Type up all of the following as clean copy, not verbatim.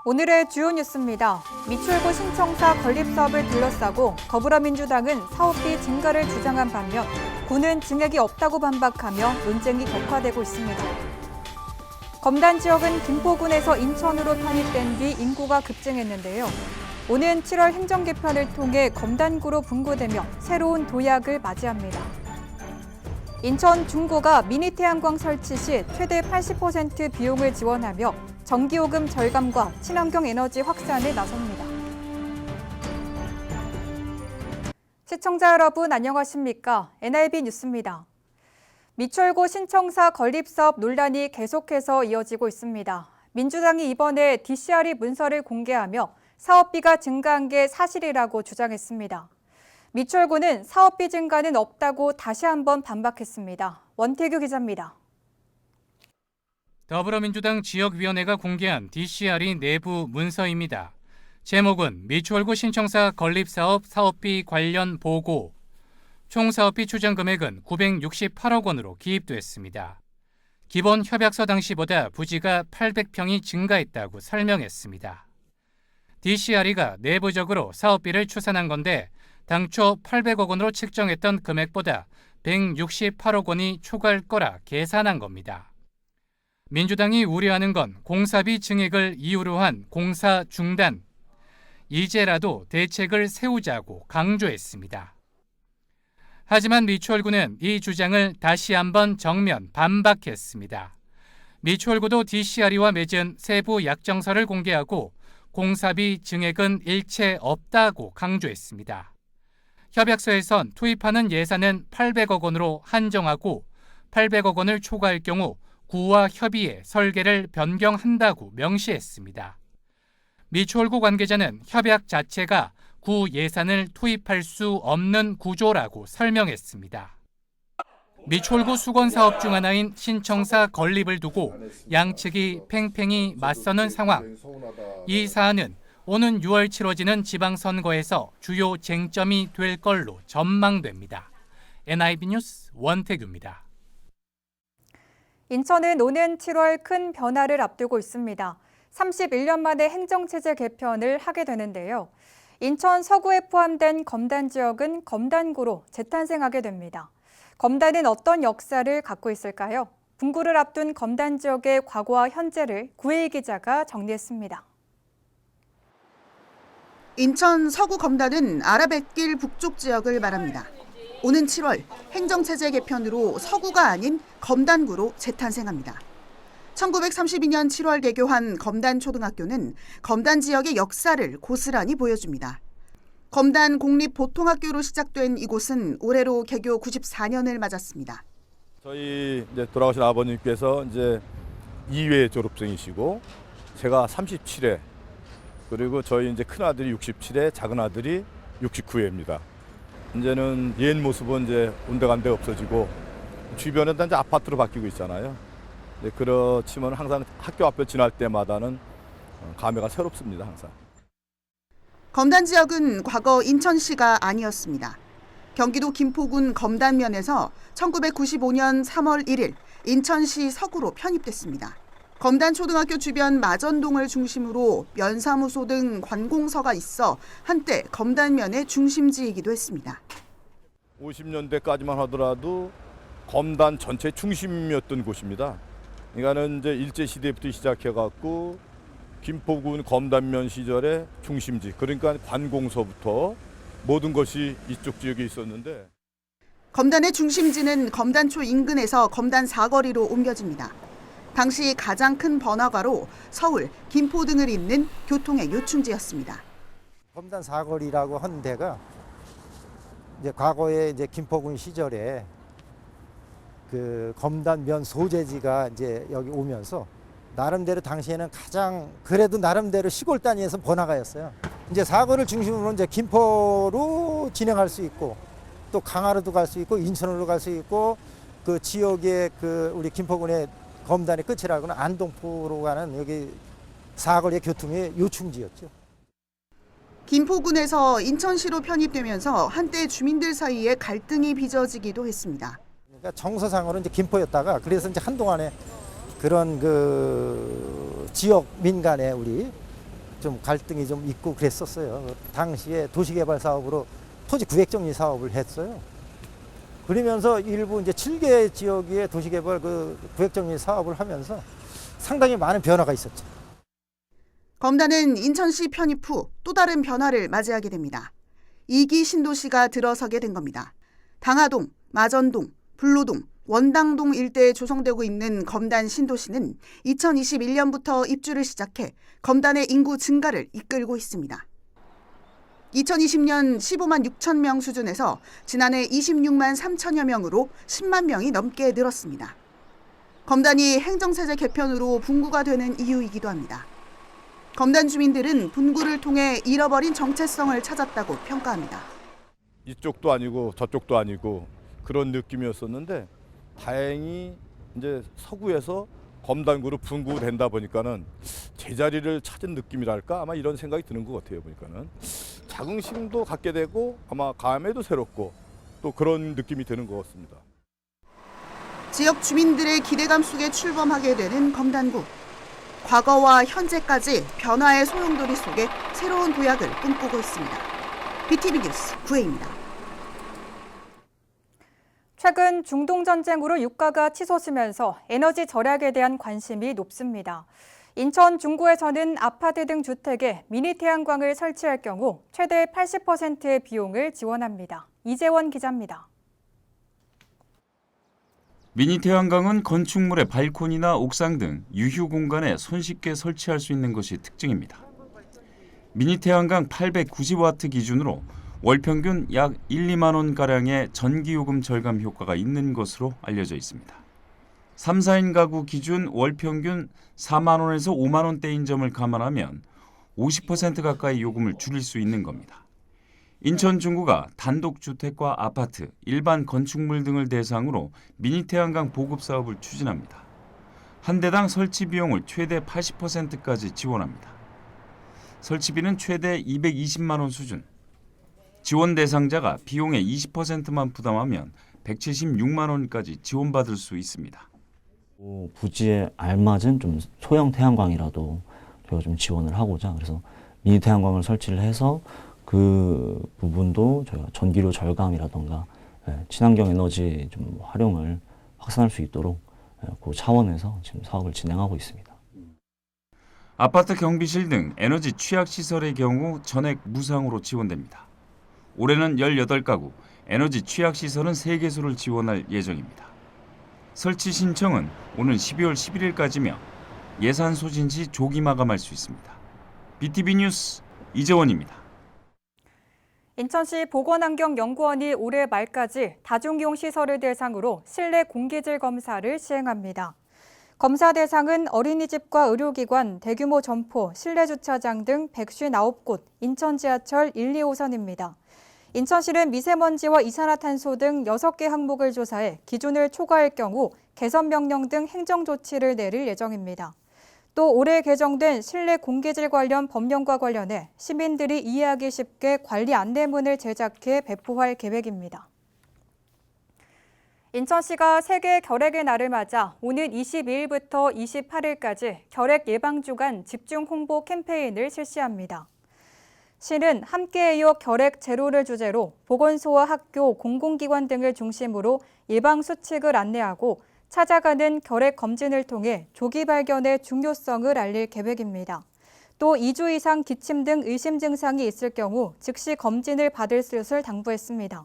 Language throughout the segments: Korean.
오늘의 주요 뉴스입니다. 미추홀구 신청사 건립사업을 둘러싸고 더불어민주당은 사업비 증가를 주장한 반면 구는 증액이 없다고 반박하며 논쟁이 격화되고 있습니다. 검단 지역은 김포군에서 인천으로 편입된 뒤 인구가 급증했는데요. 오는 7월 행정 개편을 통해 검단구로 분구되며 새로운 도약을 맞이합니다. 인천 중구가 미니 태양광 설치 시 최대 80% 비용을 지원하며 전기요금 절감과 친환경 에너지 확산에 나섭니다. 시청자 여러분 안녕하십니까? NIB 뉴스입니다. 미추홀구 신청사 건립사업 논란이 계속해서 이어지고 있습니다. 민주당이 이번에 DCRE 문서를 공개하며 사업비가 증가한 게 사실이라고 주장했습니다. 미추홀구는 사업비 증가는 없다고 다시 한번 반박했습니다. 원태규 기자입니다. 더불어민주당 지역위원회가 공개한 DCRE 내부 문서입니다. 제목은 미추홀구 신청사 건립사업 사업비 관련 보고. 총 사업비 추정 금액은 968억 원으로 기입됐습니다. 기본 협약서 당시보다 부지가 800평이 증가했다고 설명했습니다. DCRE가 내부적으로 사업비를 추산한 건데 당초 800억 원으로 측정했던 금액보다 168억 원이 초과할 거라 계산한 겁니다. 민주당이 우려하는 건 공사비 증액을 이유로 한 공사 중단. 이제라도 대책을 세우자고 강조했습니다. 하지만 미추홀구는 이 주장을 다시 한번 정면 반박했습니다. 미추홀구도 DCRE와 맺은 세부 약정서를 공개하고 공사비 증액은 일체 없다고 강조했습니다. 협약서에선 투입하는 예산은 800억 원으로 한정하고 800억 원을 초과할 경우 구와 협의해 설계를 변경한다고 명시했습니다. 미추홀구 관계자는 협약 자체가 구 예산을 투입할 수 없는 구조라고 설명했습니다. 미추홀구 수건 사업 중 하나인 신청사 건립을 두고 양측이 팽팽히 맞서는 상황. 이 사안은 오는 6월 치러지는 지방선거에서 주요 쟁점이 될 걸로 전망됩니다. NIB 뉴스 원태규입니다. 인천은 오는 7월 큰 변화를 앞두고 있습니다. 31년 만에 행정체제 개편을 하게 되는데요. 인천 서구에 포함된 검단 지역은 검단구로 재탄생하게 됩니다. 검단은 어떤 역사를 갖고 있을까요? 분구를 앞둔 검단 지역의 과거와 현재를 구혜희 기자가 정리했습니다. 인천 서구 검단은 아라뱃길 북쪽 지역을 말합니다. 오는 7월 행정체제 개편으로 서구가 아닌 검단구로 재탄생합니다. 1932년 7월 개교한 검단초등학교는 검단 지역의 역사를 고스란히 보여줍니다. 검단 공립보통학교로 시작된 이곳은 올해로 개교 94년을 맞았습니다. 저희 돌아가신 아버님께서 2회 졸업생이시고 제가 37회 그리고 저희 큰 아들이 67회, 작은 아들이 69회입니다. 이제는 옛 모습은 온데간데 없어지고 주변에 다 아파트로 바뀌고 있잖아요. 그렇지만 항상 학교 앞에 지날 때마다는 감회가 새롭습니다. 항상. 검단 지역은 과거 인천시가 아니었습니다. 경기도 김포군 검단면에서 1995년 3월 1일 인천시 서구로 편입됐습니다. 검단초등학교 주변 마전동을 중심으로 면사무소 등 관공서가 있어 한때 검단면의 중심지이기도 했습니다. 50년대까지만 하더라도 검단 전체 중심이었던 곳입니다. 그러니까는 일제시대부터 시작해갖고 김포군 검단면 시절의 중심지, 그러니까 관공서부터 모든 것이 이쪽 지역에 있었는데 검단의 중심지는 검단초 인근에서 검단 사거리로 옮겨집니다. 당시 가장 큰 번화가로 서울, 김포 등을 잇는 교통의 요충지였습니다. 검단 사거리라고 한 데가 과거에 김포군 시절에 그 검단면 소재지가 여기 오면서 나름대로 당시에는 가장 그래도 나름대로 시골 단위에서 번화가였어요. 사거리를 중심으로 김포로 진행할 수 있고 또 강화로도 갈 수 있고 인천으로 갈 수 있고 그 지역의 우리 김포군의 검단의 끝이라고는 안동포로 가는 여기 사거리의 교통의 요충지였죠. 김포군에서 인천시로 편입되면서 한때 주민들 사이에 갈등이 빚어지기도 했습니다. 그러니까 정서상으로 김포였다가 그래서 한동안에 그런 지역 민간의 우리 좀 갈등이 좀 있고 그랬었어요. 당시에 도시개발 사업으로 토지 구획정리 사업을 했어요. 그러면서 일부 이제 7개 지역의 도시개발 그 구획정리 사업을 하면서 상당히 많은 변화가 있었죠. 검단은 인천시 편입 후 또 다른 변화를 맞이하게 됩니다. 2기 신도시가 들어서게 된 겁니다. 당하동, 마전동, 불로동, 원당동 일대에 조성되고 있는 검단 신도시는 2021년부터 입주를 시작해 검단의 인구 증가를 이끌고 있습니다. 2020년 15만 6천 명 수준에서 지난해 26만 3천여 명으로 10만 명이 넘게 늘었습니다. 검단이 행정체제 개편으로 분구가 되는 이유이기도 합니다. 검단 주민들은 분구를 통해 잃어버린 정체성을 찾았다고 평가합니다. 이쪽도 아니고 저쪽도 아니고 그런 느낌이었었는데 다행히 이제 서구에서 검단구로 분구된다 보니까는 제자리를 찾은 느낌이랄까 아마 이런 생각이 드는 것 같아요. 보니까는 자긍심도 갖게 되고 아마 감회도 새롭고 또 그런 느낌이 드는 것 같습니다. 지역 주민들의 기대감 속에 출범하게 되는 검단구. 과거와 현재까지 변화의 소용돌이 속에 새로운 도약을 꿈꾸고 있습니다. BTV 뉴스 구혜입니다. 최근 중동전쟁으로 유가가 치솟으면서 에너지 절약에 대한 관심이 높습니다. 인천 중구에서는 아파트 등 주택에 미니 태양광을 설치할 경우 최대 80%의 비용을 지원합니다. 이재원 기자입니다. 미니 태양광은 건축물의 발코니나 옥상 등 유휴 공간에 손쉽게 설치할 수 있는 것이 특징입니다. 미니 태양광 890와트 기준으로 월 평균 약 1, 2만 원가량의 전기요금 절감 효과가 있는 것으로 알려져 있습니다. 3, 4인 가구 기준 월 평균 4만 원에서 5만 원대인 점을 감안하면 50% 가까이 요금을 줄일 수 있는 겁니다. 인천 중구가 단독주택과 아파트, 일반 건축물 등을 대상으로 미니 태양광 보급 사업을 추진합니다. 한 대당 설치 비용을 최대 80%까지 지원합니다. 설치비는 최대 220만 원 수준. 지원 대상자가 비용의 20%만 부담하면 176만 원까지 지원받을 수 있습니다. 부지에 알맞은 좀 소형 태양광이라도 저희가 좀 지원을 하고자 그래서 미니 태양광을 설치를 해서 그 부분도 저희가 전기료 절감이라던가 친환경 에너지 좀 활용을 확산할 수 있도록 그 차원에서 지금 사업을 진행하고 있습니다. 아파트 경비실 등 에너지 취약 시설의 경우 전액 무상으로 지원됩니다. 올해는 18가구, 에너지 취약 시설은 3개소를 지원할 예정입니다. 설치 신청은 오는 12월 11일까지며 예산 소진 시 조기 마감할 수 있습니다. BTV 뉴스 이재원입니다. 인천시 보건환경연구원이 올해 말까지 다중이용 시설을 대상으로 실내 공기질 검사를 시행합니다. 검사 대상은 어린이집과 의료기관, 대규모 점포, 실내 주차장 등 159곳, 인천 지하철 1, 2호선입니다. 인천시는 미세먼지와 이산화탄소 등 6개 항목을 조사해 기준을 초과할 경우 개선 명령 등 행정 조치를 내릴 예정입니다. 또 올해 개정된 실내 공기질 관련 법령과 관련해 시민들이 이해하기 쉽게 관리 안내문을 제작해 배포할 계획입니다. 인천시가 세계 결핵의 날을 맞아 오는 22일부터 28일까지 결핵 예방 주간 집중 홍보 캠페인을 실시합니다. 시는 함께해요 결핵 제로를 주제로 보건소와 학교, 공공기관 등을 중심으로 예방 수칙을 안내하고 찾아가는 결핵 검진을 통해 조기 발견의 중요성을 알릴 계획입니다. 또 2주 이상 기침 등 의심 증상이 있을 경우 즉시 검진을 받을 것을 당부했습니다.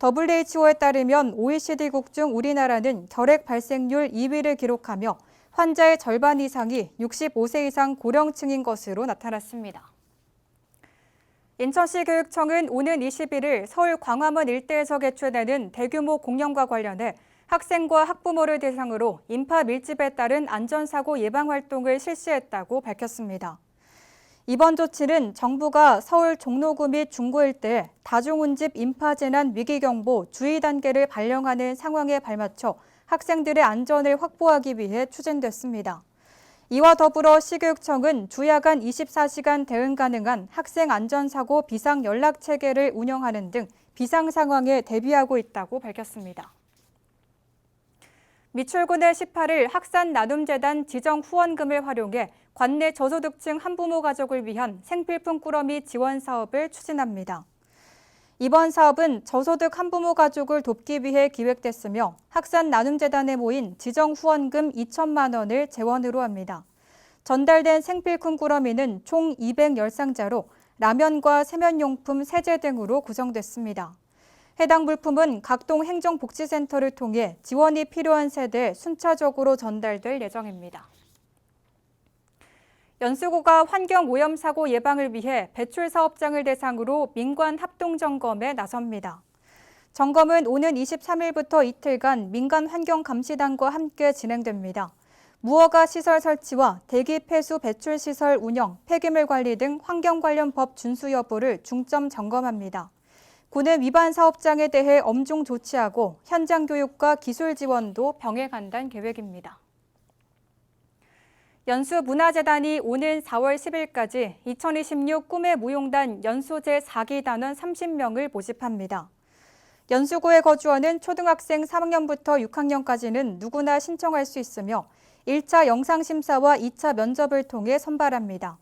WHO에 따르면 OECD국 중 우리나라는 결핵 발생률 2위를 기록하며 환자의 절반 이상이 65세 이상 고령층인 것으로 나타났습니다. 인천시 교육청은 오는 21일 서울 광화문 일대에서 개최되는 대규모 공연과 관련해 학생과 학부모를 대상으로 인파 밀집에 따른 안전사고 예방 활동을 실시했다고 밝혔습니다. 이번 조치는 정부가 서울 종로구 및 중구 일대에 다중운집 인파재난 위기경보 주의 단계를 발령하는 상황에 발맞춰 학생들의 안전을 확보하기 위해 추진됐습니다. 이와 더불어 시교육청은 주야간 24시간 대응 가능한 학생 안전사고 비상연락체계를 운영하는 등 비상 상황에 대비하고 있다고 밝혔습니다. 미출구는 18일 학산나눔재단 지정 후원금을 활용해 관내 저소득층 한부모 가족을 위한 생필품 꾸러미 지원 사업을 추진합니다. 이번 사업은 저소득 한부모 가족을 돕기 위해 기획됐으며 학산나눔재단에 모인 지정 후원금 2천만 원을 재원으로 합니다. 전달된 생필품 꾸러미는 총 210상자로 라면과 세면용품, 세제 등으로 구성됐습니다. 해당 물품은 각동 행정복지센터를 통해 지원이 필요한 세대에 순차적으로 전달될 예정입니다. 연수구가 환경오염 사고 예방을 위해 배출 사업장을 대상으로 민관 합동점검에 나섭니다. 점검은 오는 23일부터 이틀간 민간환경감시단과 함께 진행됩니다. 무허가 시설 설치와 대기 폐수 배출 시설 운영, 폐기물 관리 등 환경 관련 법 준수 여부를 중점 점검합니다. 구는 위반 사업장에 대해 엄중 조치하고 현장 교육과 기술 지원도 병행한다는 계획입니다. 연수문화재단이 오는 4월 10일까지 2026 꿈의 무용단 연수 제4기 단원 30명을 모집합니다. 연수구에 거주하는 초등학생 3학년부터 6학년까지는 누구나 신청할 수 있으며 1차 영상심사와 2차 면접을 통해 선발합니다.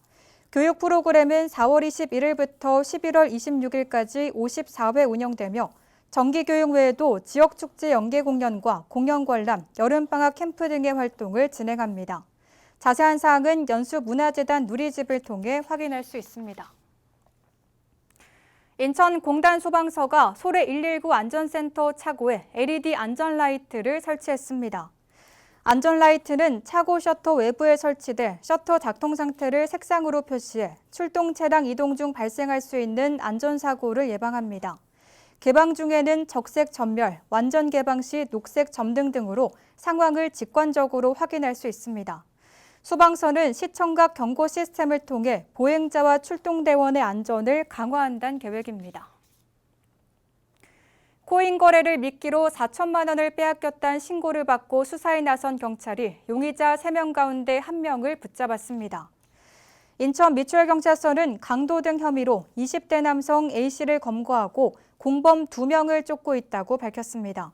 교육 프로그램은 4월 21일부터 11월 26일까지 54회 운영되며 정기교육 외에도 지역축제 연계 공연과 공연관람, 여름방학 캠프 등의 활동을 진행합니다. 자세한 사항은 연수문화재단 누리집을 통해 확인할 수 있습니다. 인천 공단 소방서가 소래 119 안전센터 차고에 LED 안전라이트를 설치했습니다. 안전라이트는 차고 셔터 외부에 설치돼 셔터 작동 상태를 색상으로 표시해 출동 차량 이동 중 발생할 수 있는 안전사고를 예방합니다. 개방 중에는 적색 전멸, 완전 개방 시 녹색 점등 등으로 상황을 직관적으로 확인할 수 있습니다. 소방서는 시청각 경고 시스템을 통해 보행자와 출동대원의 안전을 강화한다는 계획입니다. 코인 거래를 미끼로 4천만 원을 빼앗겼다는 신고를 받고 수사에 나선 경찰이 용의자 3명 가운데 1명을 붙잡았습니다. 인천 미추홀경찰서는 강도 등 혐의로 20대 남성 A씨를 검거하고 공범 2명을 쫓고 있다고 밝혔습니다.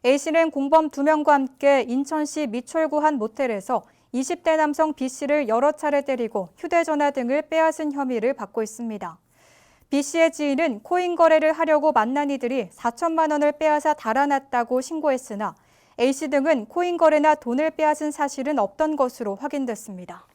A씨는 공범 2명과 함께 인천시 미추홀구 한 모텔에서 20대 남성 B씨를 여러 차례 때리고 휴대전화 등을 빼앗은 혐의를 받고 있습니다. B씨의 지인은 코인 거래를 하려고 만난 이들이 4천만 원을 빼앗아 달아났다고 신고했으나 A씨 등은 코인 거래나 돈을 빼앗은 사실은 없던 것으로 확인됐습니다.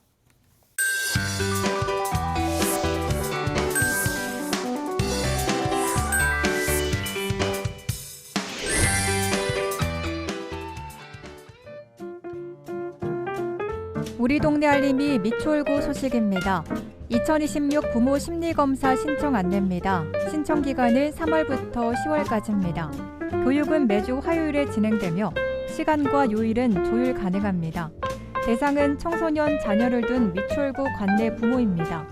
우리 동네 알림이 미추홀구 소식입니다. 2026 부모 심리검사 신청 안내입니다. 신청 기간은 3월부터 10월까지입니다. 교육은 매주 화요일에 진행되며 시간과 요일은 조율 가능합니다. 대상은 청소년 자녀를 둔 미추홀구 관내 부모입니다.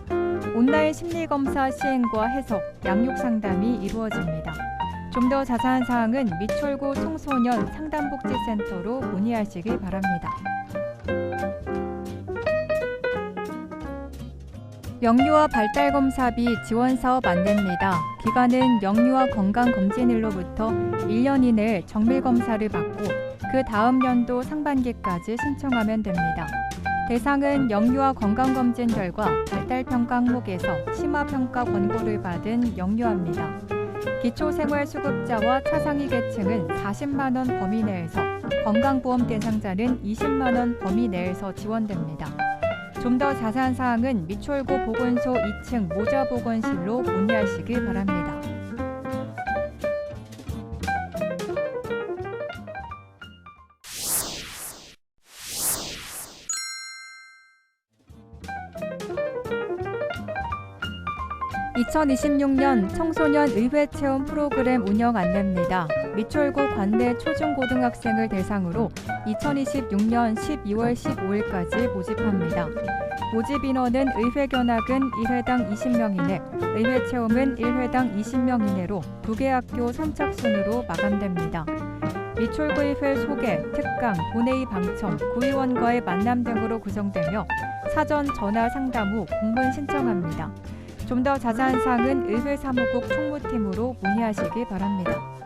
온라인 심리검사 시행과 해석, 양육 상담이 이루어집니다. 좀 더 자세한 사항은 미추홀구 청소년 상담복지센터로 문의하시기 바랍니다. 영유아 발달검사비 지원사업 안내입니다. 기간은 영유아 건강검진일로부터 1년 이내에 정밀검사를 받고 그 다음 연도 상반기까지 신청하면 됩니다. 대상은 영유아 건강검진 결과 발달평가 항목에서 심화평가 권고를 받은 영유아입니다. 기초생활수급자와 차상위 계층은 40만 원 범위 내에서, 건강보험 대상자는 20만 원 범위 내에서 지원됩니다. 좀 더 자세한 사항은 미추홀구 보건소 2층 모자보건실로 문의하시기 바랍니다. (2026년) 청소년 의회 체험 프로그램 운영 안내입니다. 미추홀구 관내 초중고등학생을 대상으로 2026년 12월 15일까지 모집합니다. 모집 인원은 의회 견학은 1회당 20명 이내, 의회 체험은 1회당 20명 이내로 2개 학교 선착순으로 마감됩니다. 미추홀구 의회 소개, 특강, 본회의 방청, 구의원과의 만남 등으로 구성되며 사전 전화 상담 후 공문 신청합니다. 좀 더 자세한 사항은 의회 사무국 총무팀으로 문의하시기 바랍니다.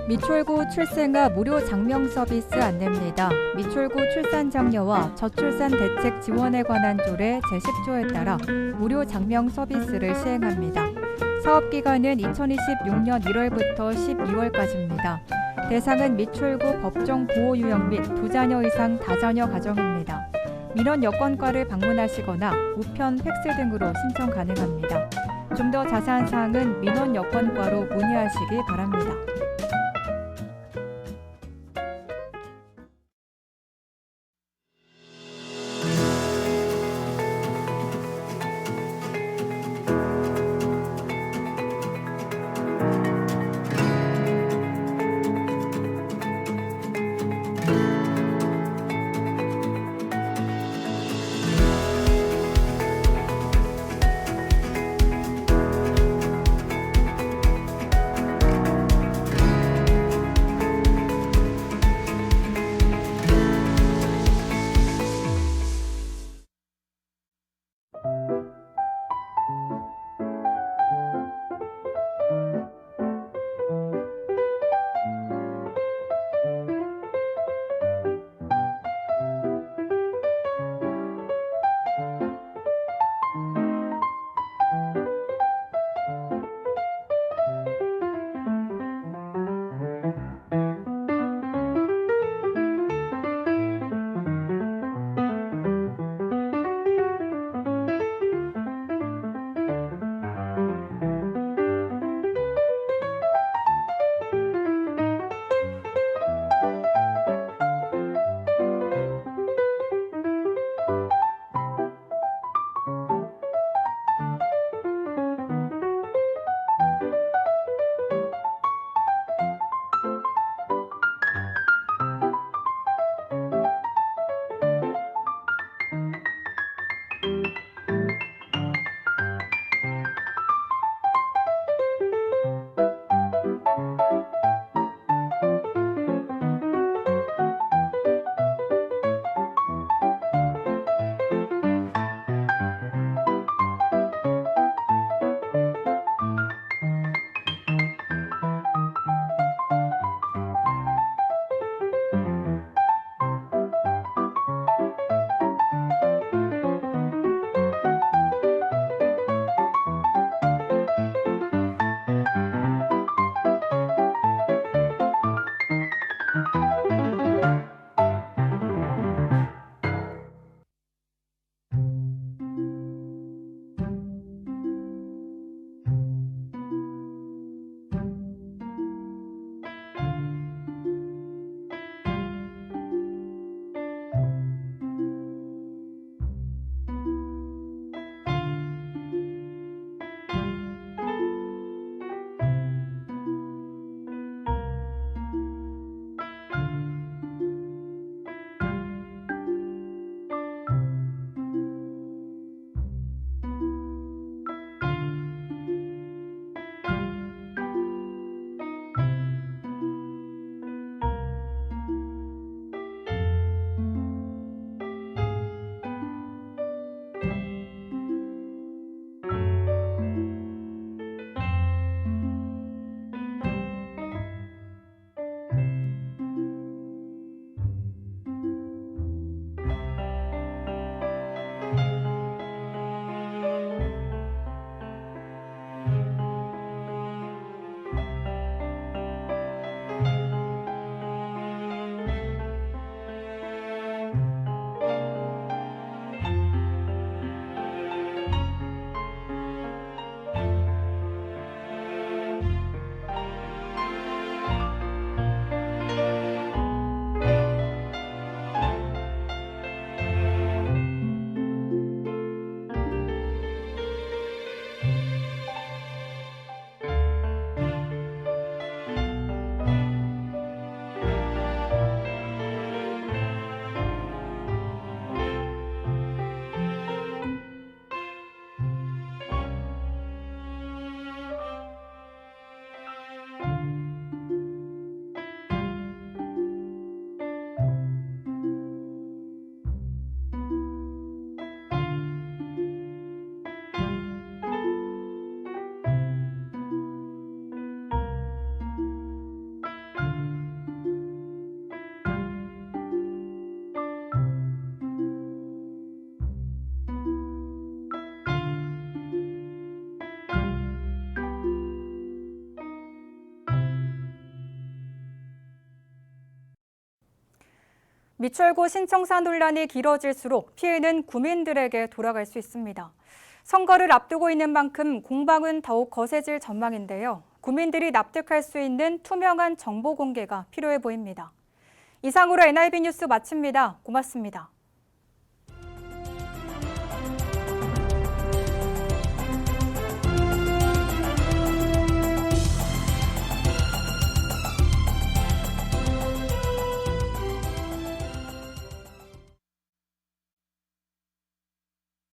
미출고 출생아 무료 장명 서비스 안내입니다. 미출고 출산 장려와 저출산 대책 지원에 관한 조례 제10조에 따라 무료 장명 서비스를 시행합니다. 사업 기간은 2026년 1월부터 12월까지입니다. 대상은 미출고 법정 보호 유형 및 2자녀 이상 다자녀 가정입니다. 민원 여건과를 방문하시거나 우편, 팩스 등으로 신청 가능합니다. 좀 더 자세한 사항은 민원 여건과로 문의하시기 바랍니다. 미추홀고 신청사 논란이 길어질수록 피해는 구민들에게 돌아갈 수 있습니다. 선거를 앞두고 있는 만큼 공방은 더욱 거세질 전망인데요. 구민들이 납득할 수 있는 투명한 정보 공개가 필요해 보입니다. 이상으로 NIB 뉴스 마칩니다. 고맙습니다.